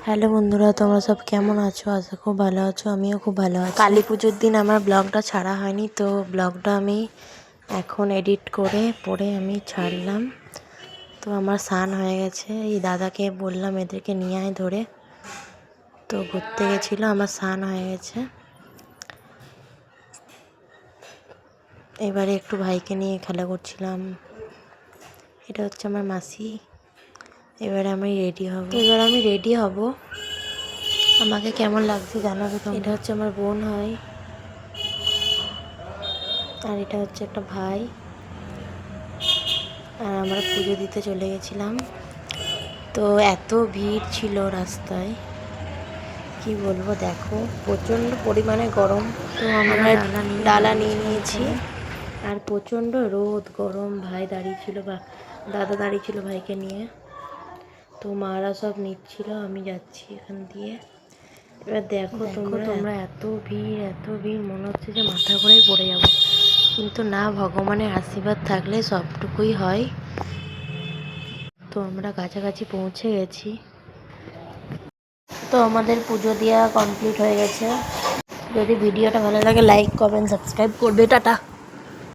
Hello বন্ধুরা, তোমরা সব কেমন আছো? আশা খুব ভালো আছো। আমিও খুব ভালো আছি। কালী পুজোর দিন আমার ব্লগটা ছাড়া হয়নি, তো ব্লগটা আমি এখন এডিট করে পরে আমি ছাড়লাম। তো আমার স্নান হয়ে গেছে, এই দাদাকে বললাম এদেরকে নিয়ে আয় ধরে, তো ঘুরতে গেছিলো, আমার স্নান হয়ে গেছে। এবারে একটু ভাইকে নিয়ে খেলা করছিলাম। এটা হচ্ছে আমার মাসি। এবারে আমি রেডি হব। আমাকে কেমন লাগছে জানাবে তো। এটা হচ্ছে আমার বোন হয়, আর এটা হচ্ছে একটা ভাই। আর আমরা পুজো দিতে চলে গেছিলাম। তো এত ভিড় ছিল রাস্তায়, কি বলবো, দেখো প্রচণ্ড পরিমাণে গরম। তো আমরা ডালা নিয়ে নিয়েছি, আর প্রচণ্ড রোদ গরম। ভাই দাঁড়িয়ে ছিল, বা দাদা দাঁড়িয়ে ছিল ভাইকে নিয়ে। তো মারা সব নিচ্ছিল, আমি যাচ্ছি এখান দিয়ে। এবার দেখো তোমরা এত ভিড় মনে হচ্ছে যে মাথা ঘুরেই পড়ে যাব, কিন্তু না, ভগবানের আশীর্বাদ থাকলে সবটুকুই হয়। তো আমরা কাছাকাছি পৌঁছে গেছি। তো আমাদের পুজো দেওয়া কমপ্লিট হয়ে গেছে। যদি ভিডিওটা ভালো লাগে লাইক কমেন্ট সাবস্ক্রাইব করবে। টাটা।